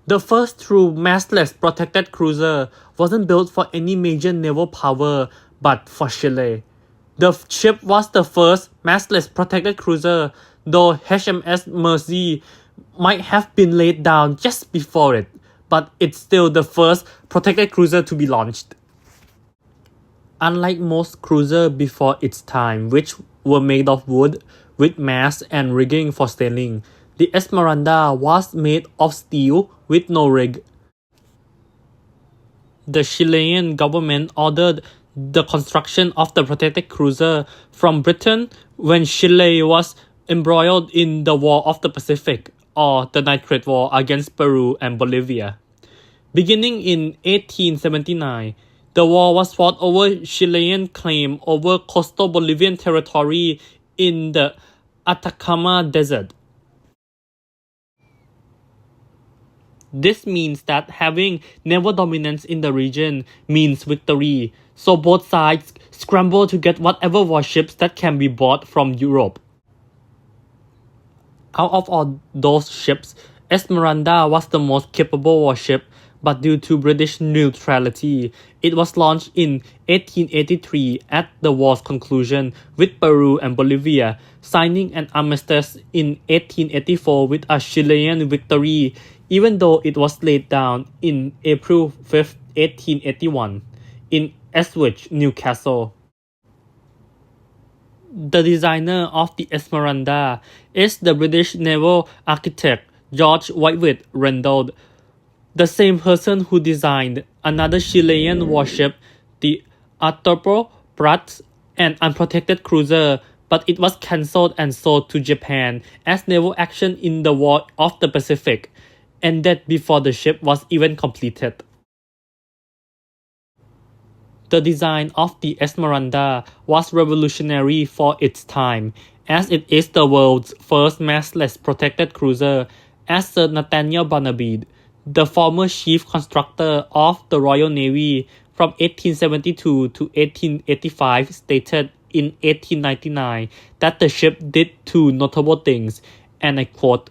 The first true mastless protected cruiser wasn't built for any major naval power but for Chile. The ship was the first mastless protected cruiser, though HMS Mersey might have been laid down just before it, but it's still the first protected cruiser to be launched. Unlike most cruisers before its time, which were made of wood with masts and rigging for sailing, the Esmeralda was made of steel with no rig. The Chilean government ordered the construction of the protected cruiser from Britain when Chile was embroiled in the War of the Pacific, or the Nitrate War against Peru and Bolivia. Beginning in 1879, the war was fought over Chilean claim over coastal Bolivian territory in the Atacama Desert. This means that having naval dominance in the region means victory, so both sides scramble to get whatever warships that can be bought from Europe. Out of all those ships, Esmeralda was the most capable warship, but due to British neutrality, it was launched in 1883 at the war's conclusion with Peru and Bolivia, signing an armistice in 1884 with a Chilean victory, even though it was laid down in April 5, 1881, in Elswick, Newcastle. The designer of the Esmeralda is the British naval architect George Whitworth Randall, the same person who designed another Chilean warship, the Arturo Prat, an unprotected cruiser, but it was cancelled and sold to Japan as naval action in the War of the Pacific, ended before the ship was even completed. The design of the Esmeralda was revolutionary for its time, as it is the world's first mastless protected cruiser, as Sir Nathaniel Barnaby, the former chief constructor of the Royal Navy from 1872 to 1885, stated in 1899 that the ship did two notable things, and I quote,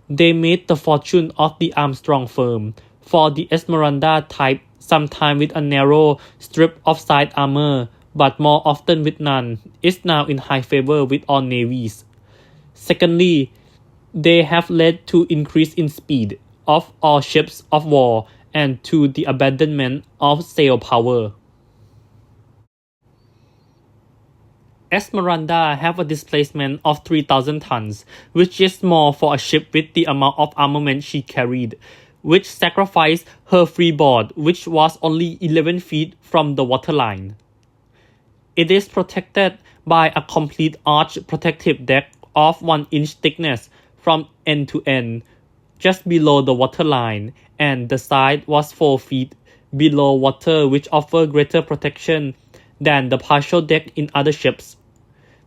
"They made the fortune of the Armstrong firm, for the Esmeralda type, sometimes with a narrow strip of side armor, but more often with none, is now in high favor with all navies. Secondly, they have led to increase in speed of all ships of war and to the abandonment of sail power." Esmeralda have a displacement of 3,000 tons, which is small for a ship with the amount of armament she carried, which sacrificed her freeboard, which was only 11 feet from the waterline. It is protected by a complete arch protective deck of 1 inch thickness from end to end, just below the waterline, and the side was 4 feet below water, which offer greater protection than the partial deck in other ships.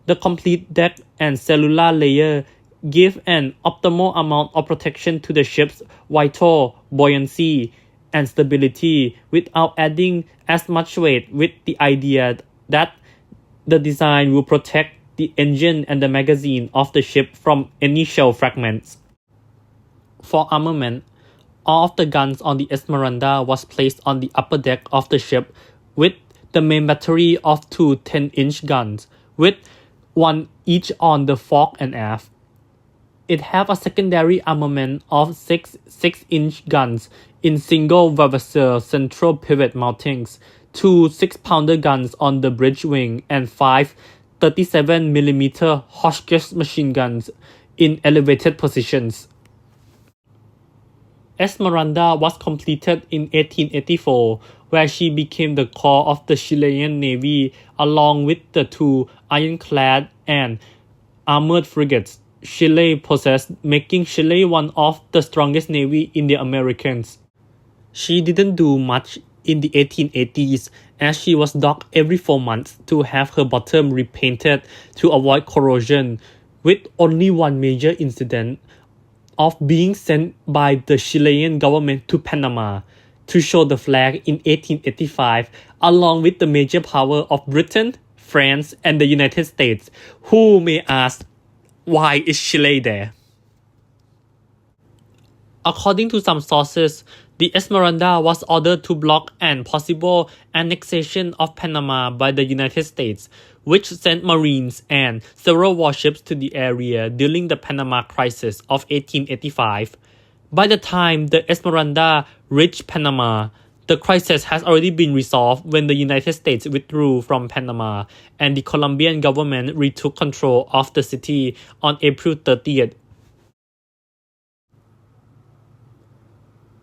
The complete deck and cellular layer give an optimal amount of protection to the ship's vital buoyancy and stability without adding as much weight, with the idea that the design will protect the engine and the magazine of the ship from any shell fragments. For armament, all of the guns on the Esmeralda was placed on the upper deck of the ship, with the main battery of 2 10-inch guns, with one each on the fore and aft. It had a secondary armament of 6 6-inch guns in single Vavasseur central pivot mountings, 2 6-pounder guns on the bridge wing, and 5 37mm Hotchkiss machine guns in elevated positions. Esmeralda was completed in 1884, where she became the core of the Chilean Navy along with the 2 ironclad and armored frigates Chile possessed, making Chile one of the strongest navy in the Americas. She didn't do much in the 1880s, as she was docked every 4 months to have her bottom repainted to avoid corrosion, with only one major incident of being sent by the Chilean government to Panama to show the flag in 1885, along with the major power of Britain, France, and the United States, who may ask, why is Chile there? According to some sources, the Esmeralda was ordered to block an possible annexation of Panama by the United States, which sent Marines and several warships to the area during the Panama Crisis of 1885. By the time the Esmeralda reached Panama, the crisis has already been resolved when the United States withdrew from Panama and the Colombian government retook control of the city on April 30th.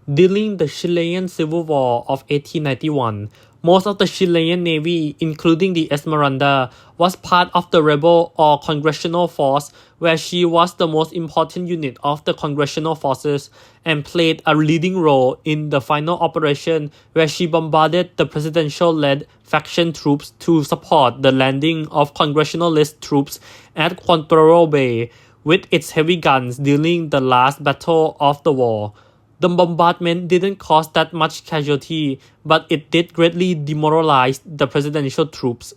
During the Chilean Civil War of 1891, most of the Chilean Navy, including the Esmeralda, was part of the rebel or congressional force, where she was the most important unit of the congressional forces and played a leading role in the final operation, where she bombarded the presidential-led faction troops to support the landing of congressionalist troops at Cuantro Bay with its heavy guns during the last battle of the war. The bombardment didn't cause that much casualty, but it did greatly demoralize the presidential troops.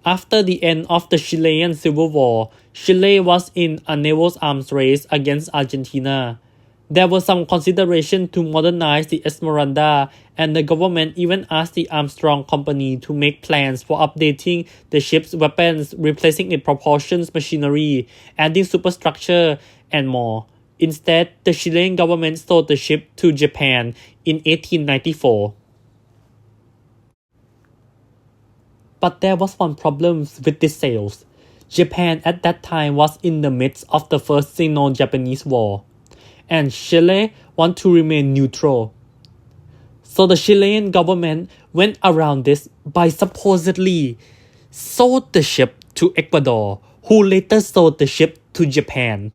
After the end of the Chilean Civil War, Chile was in a naval arms race against Argentina. There was some consideration to modernize the Esmeralda, and the government even asked the Armstrong company to make plans for updating the ship's weapons, replacing its propulsion machinery, adding superstructure, and more. Instead, the Chilean government sold the ship to Japan in 1894. But there was one problem with these sales. Japan at that time was in the midst of the First Sino-Japanese War, and Chile wanted to remain neutral. So the Chilean government went around this by supposedly sold the ship to Ecuador, who later sold the ship to Japan.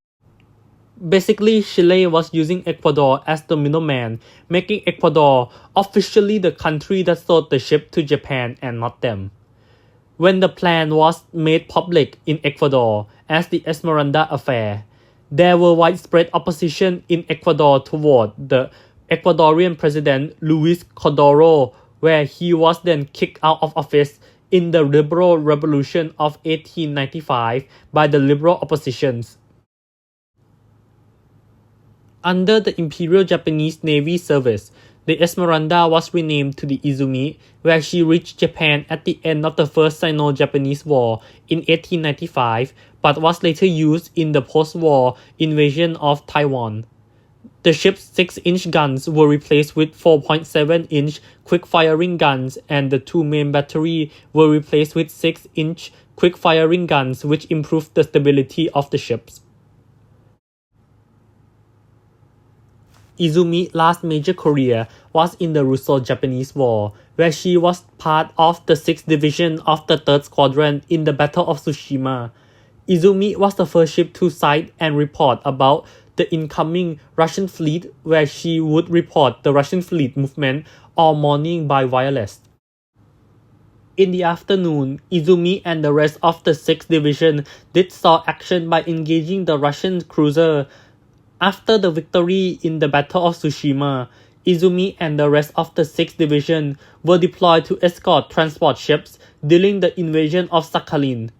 Basically, Chile was using Ecuador as the middleman, making Ecuador officially the country that sold the ship to Japan and not them. When the plan was made public in Ecuador as the Esmeralda Affair, there were widespread opposition in Ecuador toward the Ecuadorian president Luis Cordero, where he was then kicked out of office in the Liberal Revolution of 1895 by the liberal oppositions. Under the Imperial Japanese Navy service, the Esmeralda was renamed to the Izumi, where she reached Japan at the end of the First Sino-Japanese War in 1895, but was later used in the post-war invasion of Taiwan. The ship's 6-inch guns were replaced with 4.7-inch quick-firing guns, and the two main batteries were replaced with 6-inch quick-firing guns, which improved the stability of the ships. Izumi's last major career was in the Russo-Japanese War, where she was part of the 6th Division of the 3rd Squadron in the Battle of Tsushima. Izumi was the first ship to sight and report about the incoming Russian fleet, where she would report the Russian fleet movement all morning by wireless. In the afternoon, Izumi and the rest of the 6th Division did saw action by engaging the Russian cruiser. After the victory in the Battle of Tsushima, Izumi and the rest of the 6th Division were deployed to escort transport ships during the invasion of Sakhalin.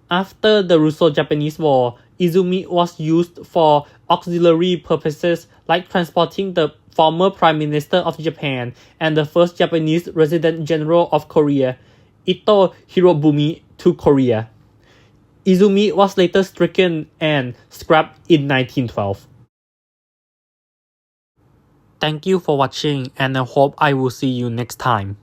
After the Russo-Japanese War, Izumi was used for auxiliary purposes like transporting the former Prime Minister of Japan and the first Japanese Resident General of Korea, Ito Hirobumi, to Korea. Izumi was later stricken and scrapped in 1912. Thank you for watching, and I hope I will see you next time.